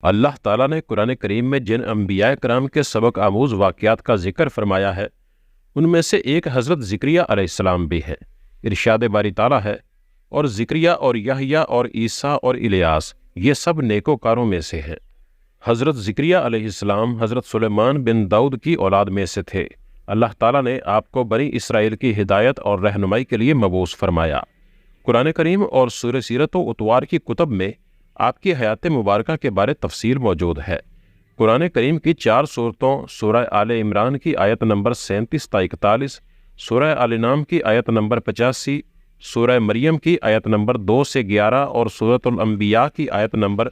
اللہ تعالیٰ نے قرآن کریم میں جن انبیاء کرام کے سبق آموز واقعات کا ذکر فرمایا ہے ان میں سے ایک حضرت زکریا علیہ السلام بھی ہے۔ ارشاد باری تعالیٰ ہے، اور زکریا اور یحییٰ اور عیسیٰ اور الیاس یہ سب نیکوکاروں میں سے ہیں۔ حضرت زکریا علیہ السلام حضرت سلیمان بن داؤد کی اولاد میں سے تھے۔ اللہ تعالیٰ نے آپ کو بنی اسرائیل کی ہدایت اور رہنمائی کے لیے مبعوث فرمایا۔ قرآن کریم اور سورہ سیرت و اتوار کی کتب میں آپ کی حیات مبارکہ کے بارے تفصیل موجود ہے۔ قرآن کریم کی 4 سورتوں سورہ آل عمران کی آیت نمبر 37 تا 41، سورہ آل انعام کی آیت نمبر 85، سورہ مریم کی آیت نمبر 2 سے 11 اور سورۃ الانبیاء کی آیت نمبر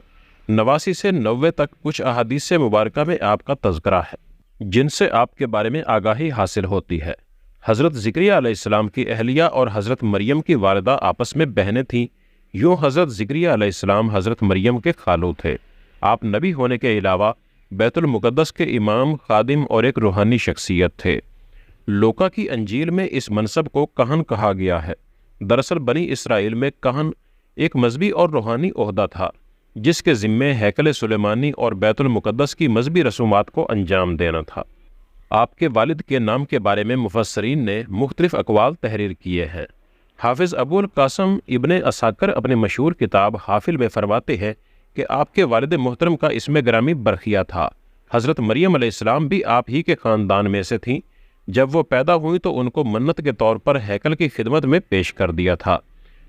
89 سے 90 تک کچھ احادیث مبارکہ میں آپ کا تذکرہ ہے جن سے آپ کے بارے میں آگاہی حاصل ہوتی ہے۔ حضرت زکریا علیہ السلام کی اہلیہ اور حضرت مریم کی والدہ آپس میں بہنیں تھیں۔ یوں حضرت زکریا علیہ السلام حضرت مریم کے خالو تھے۔ آپ نبی ہونے کے علاوہ بیت المقدس کے امام، خادم اور ایک روحانی شخصیت تھے۔ لوکا کی انجیل میں اس منصب کو کہن کہا گیا ہے۔ دراصل بنی اسرائیل میں کہن ایک مذہبی اور روحانی عہدہ تھا جس کے ذمے ہیکل سلیمانی اور بیت المقدس کی مذہبی رسومات کو انجام دینا تھا۔ آپ کے والد کے نام کے بارے میں مفسرین نے مختلف اقوال تحریر کیے ہیں۔ حافظ ابو القاسم ابن عساکر اپنے مشہور کتاب حافل میں فرماتے ہیں کہ آپ کے والد محترم کا اسم گرامی برخیہ تھا۔ حضرت مریم علیہ السلام بھی آپ ہی کے خاندان میں سے تھیں۔ جب وہ پیدا ہوئی تو ان کو منت کے طور پر ہیکل کی خدمت میں پیش کر دیا تھا۔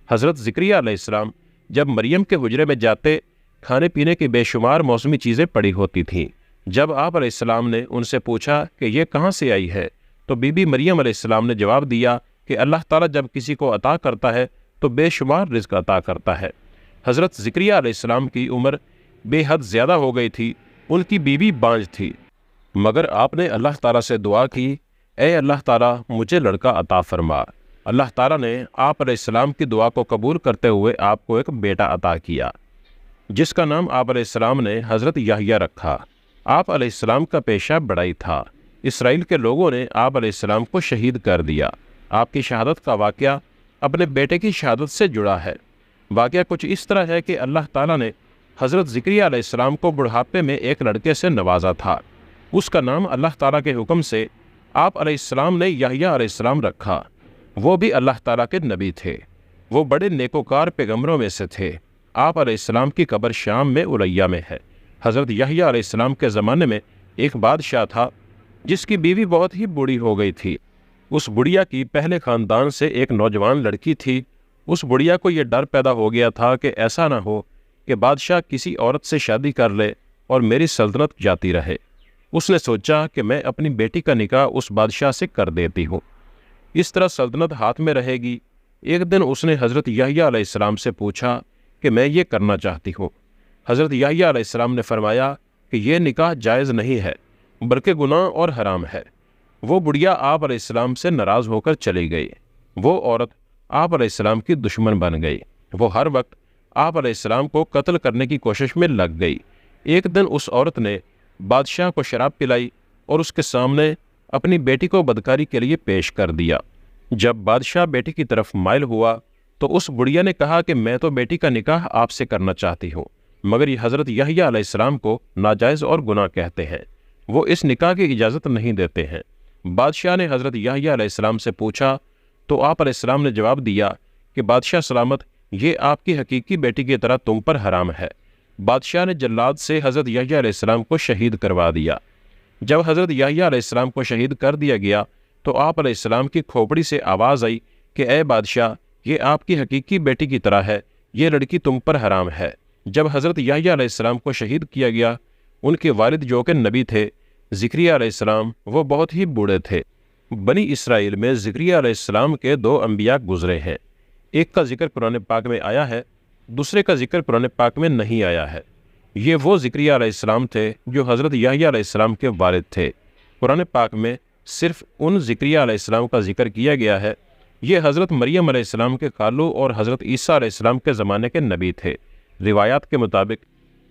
حضرت زکریا علیہ السلام جب مریم کے حجرے میں جاتے، کھانے پینے کی بے شمار موسمی چیزیں پڑی ہوتی تھیں۔ جب آپ علیہ السلام نے ان سے پوچھا کہ یہ کہاں سے آئی ہے تو بی بی مریم علیہ السلام نے جواب دیا کہ اللہ تعالیٰ جب کسی کو عطا کرتا ہے تو بے شمار رزق عطا کرتا ہے۔ حضرت زکریا علیہ السلام کی عمر بے حد زیادہ ہو گئی تھی۔ ان کی بیوی بانجھ تھی، مگر آپ نے اللہ تعالیٰ سے دعا کی، اے اللہ تعالیٰ مجھے لڑکا عطا فرما۔ اللہ تعالیٰ نے آپ علیہ السلام کی دعا کو قبول کرتے ہوئے آپ کو ایک بیٹا عطا کیا جس کا نام آپ علیہ السلام نے حضرت یحییٰ رکھا۔ آپ علیہ السلام کا پیشہ بڑائی تھا۔ اسرائیل کے لوگوں نے آپ علیہ السلام کو شہید کر دیا۔ آپ کی شہادت کا واقعہ اپنے بیٹے کی شہادت سے جڑا ہے۔ واقعہ کچھ اس طرح ہے کہ اللہ تعالیٰ نے حضرت زکریا علیہ السلام کو بڑھاپے میں ایک لڑکے سے نوازا تھا۔ اس کا نام اللہ تعالیٰ کے حکم سے آپ علیہ السلام نے یحییٰ علیہ السلام رکھا۔ وہ بھی اللہ تعالیٰ کے نبی تھے۔ وہ بڑے نیکوکار پیغمبروں میں سے تھے۔ آپ علیہ السلام کی قبر شام میں الیہ میں ہے۔ حضرت یحییٰ علیہ السلام کے زمانے میں ایک بادشاہ تھا جس کی بیوی بہت ہی بوڑھی ہو گئی تھی۔ اس بڑھیا کی پہلے خاندان سے ایک نوجوان لڑکی تھی۔ اس بڑھیا کو یہ ڈر پیدا ہو گیا تھا کہ ایسا نہ ہو کہ بادشاہ کسی عورت سے شادی کر لے اور میری سلطنت جاتی رہے۔ اس نے سوچا کہ میں اپنی بیٹی کا نکاح اس بادشاہ سے کر دیتی ہوں، اس طرح سلطنت ہاتھ میں رہے گی۔ ایک دن اس نے حضرت یحییٰ علیہ السلام سے پوچھا کہ میں یہ کرنا چاہتی ہوں۔ حضرت یحییٰ علیہ السلام نے فرمایا کہ یہ نکاح جائز نہیں ہے بلکہ گناہ اور حرام ہے۔ وہ بڑھیا آپ علیہ السلام سے ناراض ہو کر چلی گئی۔ وہ عورت آپ علیہ السلام کی دشمن بن گئی۔ وہ ہر وقت آپ علیہ السلام کو قتل کرنے کی کوشش میں لگ گئی۔ ایک دن اس عورت نے بادشاہ کو شراب پلائی اور اس کے سامنے اپنی بیٹی کو بدکاری کے لیے پیش کر دیا۔ جب بادشاہ بیٹی کی طرف مائل ہوا تو اس بڑھیا نے کہا کہ میں تو بیٹی کا نکاح آپ سے کرنا چاہتی ہوں، مگر یہ حضرت یحییٰ علیہ السلام کو ناجائز اور گناہ کہتے ہیں، وہ اس نکاح کی اجازت نہیں دیتے ہیں۔ بادشاہ نے حضرت یحییٰ علیہ السلام سے پوچھا تو آپ علیہ السلام نے جواب دیا کہ بادشاہ سلامت، یہ آپ کی حقیقی بیٹی کی طرح تم پر حرام ہے۔ بادشاہ نے جلاد سے حضرت یحییٰ علیہ السلام کو شہید کروا دیا۔ جب حضرت یحییٰ علیہ السلام کو شہید کر دیا گیا تو آپ علیہ السلام کی کھوپڑی سے آواز آئی کہ اے بادشاہ، یہ آپ کی حقیقی بیٹی کی طرح ہے، یہ لڑکی تم پر حرام ہے۔ جب حضرت یحییٰ علیہ السلام کو شہید کیا گیا، ان کے والد جو کہ نبی تھے زکریا علیہ السلام، وہ بہت ہی بوڑھے تھے۔ بنی اسرائیل میں زکریا علیہ السلام کے 2 انبیاء گزرے ہیں۔ ایک کا ذکر قرآن پاک میں آیا ہے، دوسرے کا ذکر قرآن پاک میں نہیں آیا ہے۔ یہ وہ زکریا علیہ السلام تھے جو حضرت یحییٰ علیہ السلام کے والد تھے۔ قرآن پاک میں صرف ان زکریا علیہ السلام کا ذکر کیا گیا ہے۔ یہ حضرت مریم علیہ السلام کے خالو اور حضرت عیسیٰ علیہ السلام کے زمانے کے نبی تھے۔ روایات کے مطابق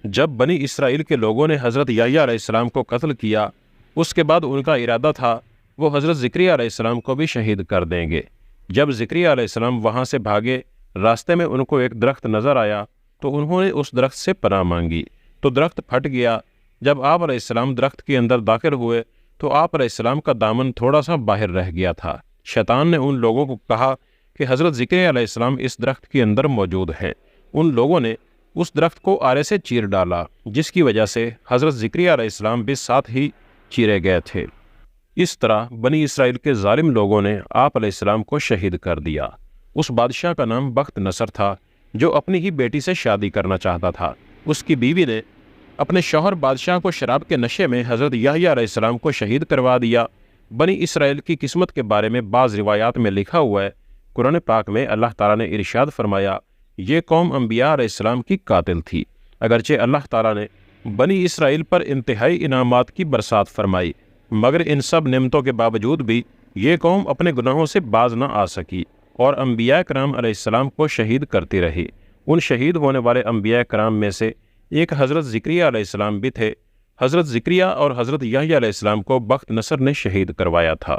جب بنی اسرائیل کے لوگوں نے حضرت یحییٰ علیہ السلام کو قتل کیا، اس کے بعد ان کا ارادہ تھا وہ حضرت زکریا علیہ السلام کو بھی شہید کر دیں گے۔ جب زکریا علیہ السلام وہاں سے بھاگے، راستے میں ان کو ایک درخت نظر آیا تو انہوں نے اس درخت سے پناہ مانگی تو درخت پھٹ گیا۔ جب آپ علیہ السلام درخت کے اندر داخل ہوئے تو آپ علیہ السلام کا دامن تھوڑا سا باہر رہ گیا تھا۔ شیطان نے ان لوگوں کو کہا کہ حضرت زکریا علیہ السلام اس درخت کے اندر موجود ہیں۔ ان لوگوں نے اس درخت کو آرے سے چیر ڈالا، جس کی وجہ سے حضرت زکریا علیہ السلام بھی ساتھ ہی چیرے گئے تھے۔ اس طرح بنی اسرائیل کے ظالم لوگوں نے آپ علیہ السلام کو شہید کر دیا۔ اس بادشاہ کا نام بخت نصر تھا، جو اپنی ہی بیٹی سے شادی کرنا چاہتا تھا۔ اس کی بیوی نے اپنے شوہر بادشاہ کو شراب کے نشے میں حضرت یحییٰ علیہ السلام کو شہید کروا دیا۔ بنی اسرائیل کی قسمت کے بارے میں بعض روایات میں لکھا ہوا ہے، قرآن پاک میں اللہ تعالیٰ نے ارشاد فرمایا، یہ قوم انبیاء علیہ السلام کی قاتل تھی۔ اگرچہ اللہ تعالیٰ نے بنی اسرائیل پر انتہائی انعامات کی برسات فرمائی، مگر ان سب نعمتوں کے باوجود بھی یہ قوم اپنے گناہوں سے باز نہ آ سکی اور انبیاء کرام علیہ السلام کو شہید کرتی رہی۔ ان شہید ہونے والے انبیاء کرام میں سے ایک حضرت زکریا علیہ السلام بھی تھے۔ حضرت زکریا اور حضرت یحییٰ علیہ السلام کو بخت نصر نے شہید کروایا تھا۔